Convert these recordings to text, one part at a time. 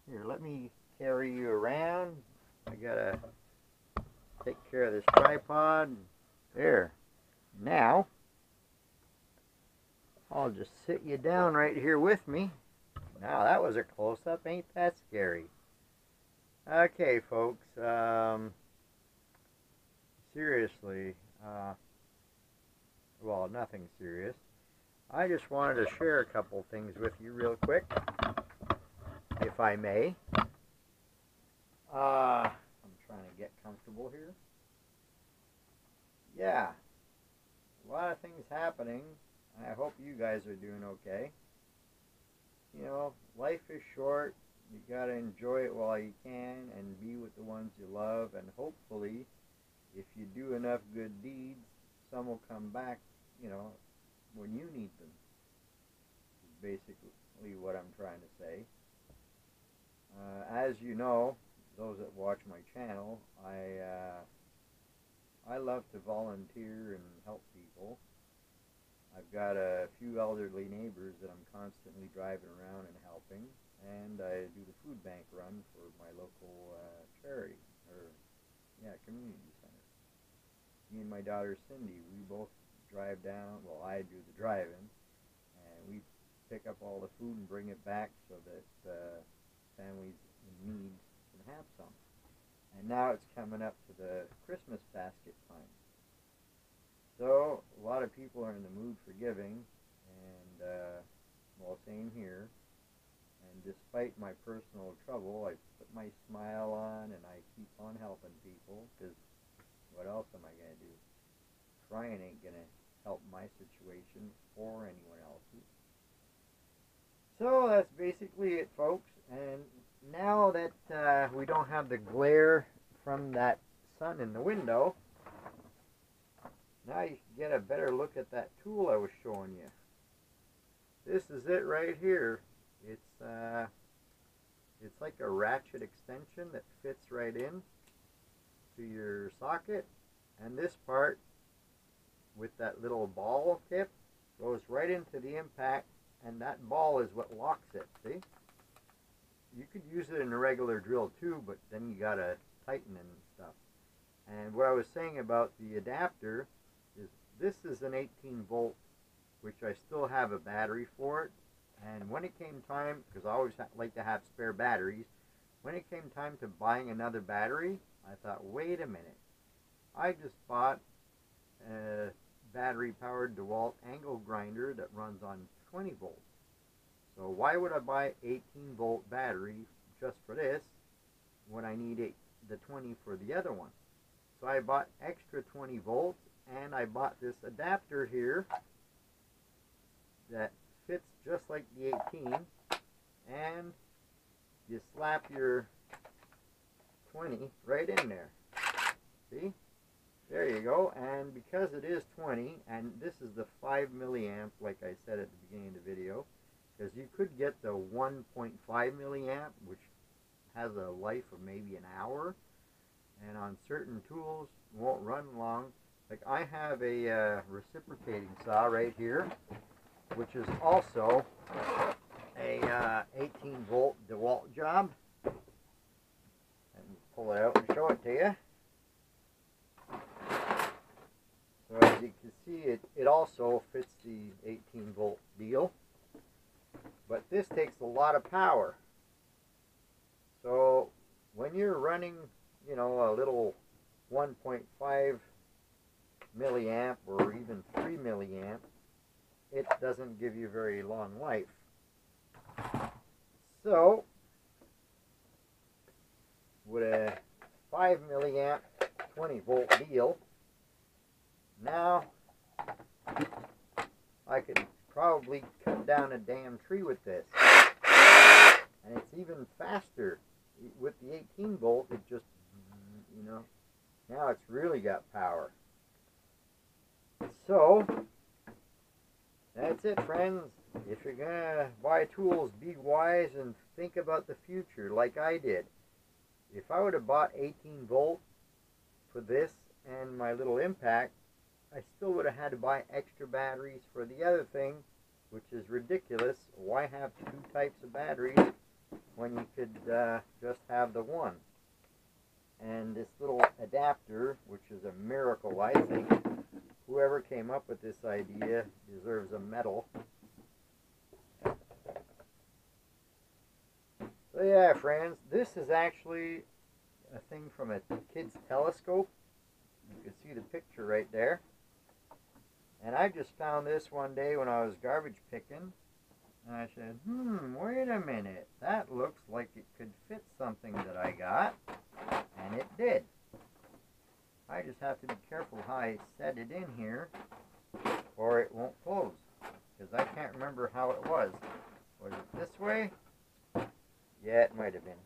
Here, let me carry you around. I gotta take care of this tripod. There. Now, I'll just sit you down right here with me. Now, that was a close-up. Ain't that scary? Okay, folks. Seriously, well, nothing serious. I just wanted to share a couple things with you real quick, if I may. I'm trying to get comfortable here. Yeah, a lot of things happening. I hope you guys are doing okay. You know, life is short. You gotta enjoy it while you can and be with the ones you love, and hopefully, if you do enough good deeds, some will come back, you know, when you need them. Is basically what I'm trying to say. As you know, those that watch my channel, I love to volunteer and help people. I've got a few elderly neighbors that I'm constantly driving around and helping, and I do the food bank run for my local charity, or community center. Me and my daughter Cindy, we both drive down, well, I do the driving, and we pick up all the food and bring it back so that families in need can have some. And now it's coming up to the Christmas basket time. So, a lot of people are in the mood for giving, and, well, same here. And despite my personal trouble, I put my smile on and I keep on helping people, because what else am I going to do? Crying ain't going to help my situation or anyone else's. So that's basically it, folks. And now that we don't have the glare from that sun in the window, now you can get a better look at that tool I was showing you. This is it right here. It's like a ratchet extension that fits right in to your socket, and this part with that little ball tip goes right into the impact, and that ball is what locks it. See? You could use it in a regular drill too, but then you gotta tighten and stuff. And what I was saying about the adapter is this is an 18 volt, which I still have a battery for it. And when it came time, because I always like to have spare batteries, when it came time to buying another battery, I thought, wait a minute, I just bought a battery-powered DeWalt angle grinder that runs on 20 volts. So why would I buy 18-volt battery just for this when I need the 20 for the other one? So I bought extra 20 volts, and I bought this adapter here that fits just like the 18, and you slap your 20 right in there. See? There you go. And because it is 20, and this is the 5 milliamp, like I said at the beginning of the video, because you could get the 1.5 milliamp, which has a life of maybe an hour, and on certain tools won't run long. Like I have a reciprocating saw right here, which is also a 18 volt DeWalt job. And pull it out and show it to you. So as you can see, it also fits the 18 volt deal. But this takes a lot of power. So when you're running, you know, a little 1.5 milliamp or even 3 milliamp, it doesn't give you very long life. So with a 5 milliamp 20 volt deal, now I could probably cut down a damn tree with this. And it's even faster. With the 18 volt, it just, you know, now it's really got power. So that's it, friends. If you're gonna buy tools, be wise and think about the future like I did. If I would have bought 18 volt for this and my little impact, I still would have had to buy extra batteries for the other thing, which is ridiculous. Why have two types of batteries when you could just have the one. And this little adapter, which is a miracle, I think. Whoever came up with this idea deserves a medal. So yeah, friends, this is actually a thing from a kid's telescope. You can see the picture right there. And I just found this one day when I was garbage picking. And I said, wait a minute. That looks like it could fit something that I got. And it did. I just have to be careful how I set it in here, or it won't close. Because I can't remember how it was. Was it this way? Yeah, it might have been.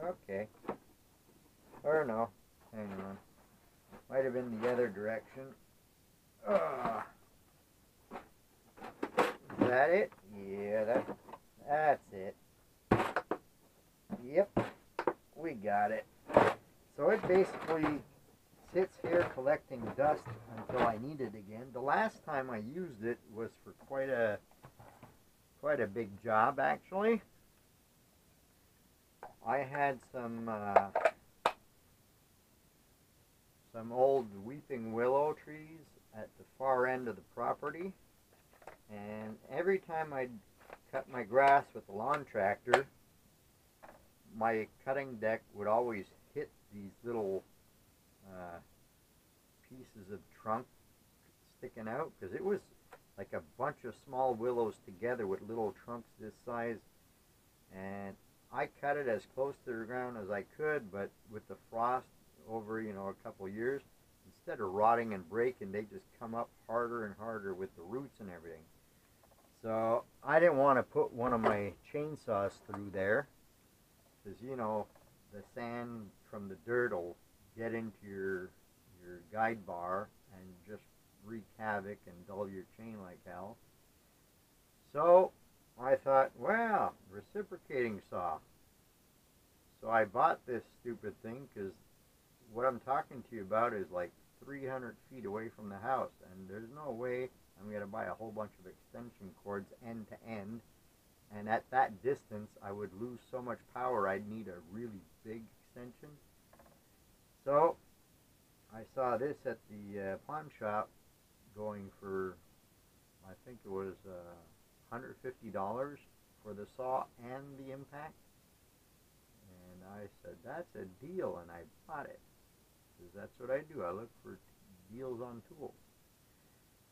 Okay. Or no. Hang on. Might have been the other direction. Is that it? Yeah, that's it. Yep. We got it. So it basically sits here collecting dust until I need it again. The last time I used it was for quite a big job, actually. I had some old weeping willow trees at the far end of the property, and every time I'd cut my grass with the lawn tractor, my cutting deck would always hit these little pieces of trunk sticking out, because it was like a bunch of small willows together with little trunks this size, and I cut it as close to the ground as I could, but with the frost over, a couple years, instead of rotting and breaking, they just come up harder and harder with the roots and everything. So I didn't want to put one of my chainsaws through there, because the sand from the dirt will get into your guide bar and just wreak havoc and dull your chain like hell. So I thought, well, reciprocating saw. So I bought this stupid thing, because what I'm talking to you about is like 300 feet away from the house, and there's no way I'm going to buy a whole bunch of extension cords end to end, and at that distance I would lose so much power I'd need a really big extension. So I saw this at the pawn shop going for, I think it was $150 for the saw and the impact, and I said, that's a deal, and I bought it, because that's what I do. I look for deals on tools.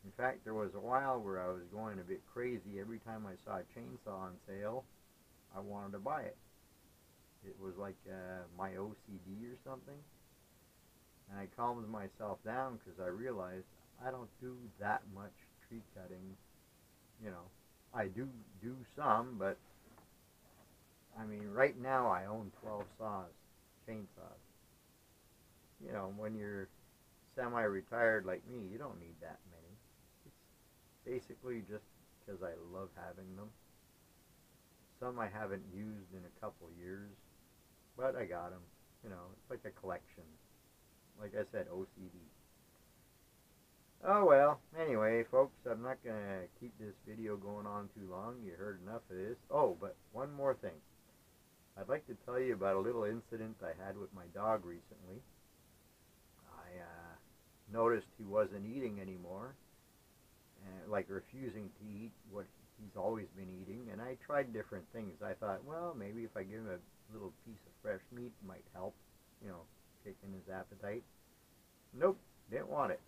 In fact, there was a while where I was going a bit crazy. Every time I saw a chainsaw on sale, I wanted to buy it. It was like my OCD or something. And I calmed myself down, because I realized I don't do that much tree cutting. I do some, but I mean, right now I own 12 saws, chainsaws. When you're semi-retired like me, you don't need that many. It's basically just because I love having them. Some I haven't used in a couple years, but I got them. It's like a collection. Like I said, OCD. Oh well, anyway, folks, I'm not going to keep this video going on too long. You heard enough of this. Oh, but one more thing. I'd like to tell you about a little incident I had with my dog recently. I noticed he wasn't eating anymore, like refusing to eat what he's always been eating, and I tried different things. I thought, well, maybe if I give him a little piece of fresh meat, it might help, kicking his appetite. Nope, didn't want it.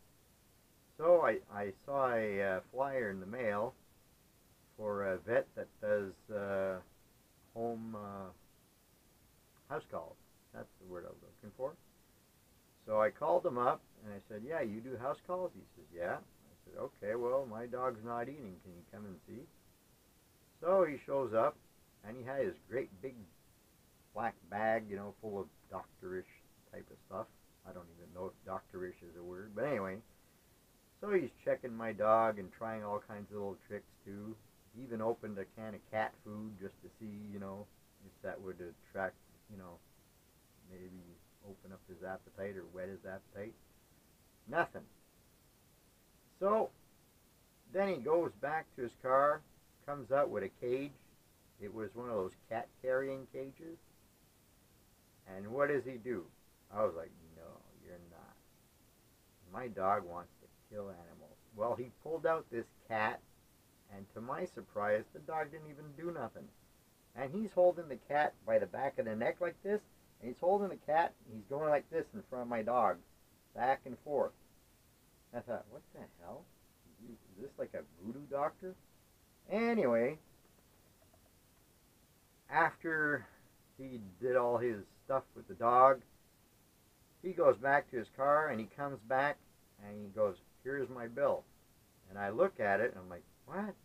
So I saw a flyer in the mail for a vet that does home house calls. That's the word I was looking for. So I called him up and I said, yeah, you do house calls? He says, yeah. I said, okay, well, my dog's not eating. Can you come and see? So he shows up, and he had his great big black bag, full of doctorish type of stuff. I don't even know if doctorish is a word, but anyway. So he's checking my dog and trying all kinds of little tricks too. He even opened a can of cat food just to see, if that would attract, maybe open up his appetite or whet his appetite. Nothing. So then he goes back to his car, comes out with a cage, It was one of those cat carrying cages. And what does he do? I was like, no, you're not. My dog wants to kill animals. Well, he pulled out this cat, and to my surprise, the dog didn't even do nothing. And he's holding the cat by the back of the neck like this, and he's holding the cat, and he's going like this in front of my dog, back and forth. I thought, what the hell? Is this like a voodoo doctor? Anyway, after he did all his stuff with the dog, he goes back to his car, and he comes back, and he goes, here's my bill. And I look at it, and I'm like, what?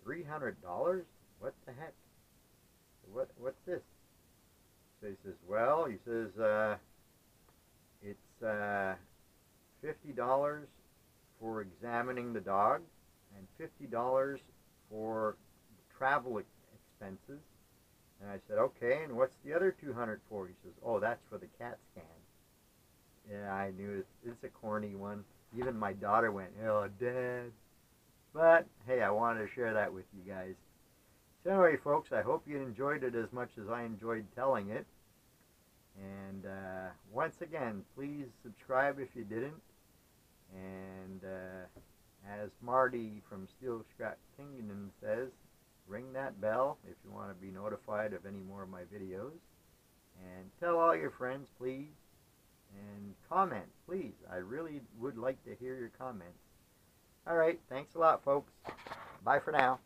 $300? What the heck? What's this? So he says, well, he says, it's $50 for examining the dog and $50 for travel expenses. And I said, okay, and what's the other $200 for? He says, oh, that's for the CAT scan. Yeah, I knew it's a corny one. Even my daughter went, oh, Dad. But, hey, I wanted to share that with you guys. So anyway, folks, I hope you enjoyed it as much as I enjoyed telling it. And once again, please subscribe if you didn't. And as Marty from Steel Scrap Kingdom says, ring that bell if you want to be notified of any more of my videos. And tell all your friends, please. And comment, please. I really would like to hear your comments. Alright, thanks a lot, folks. Bye for now.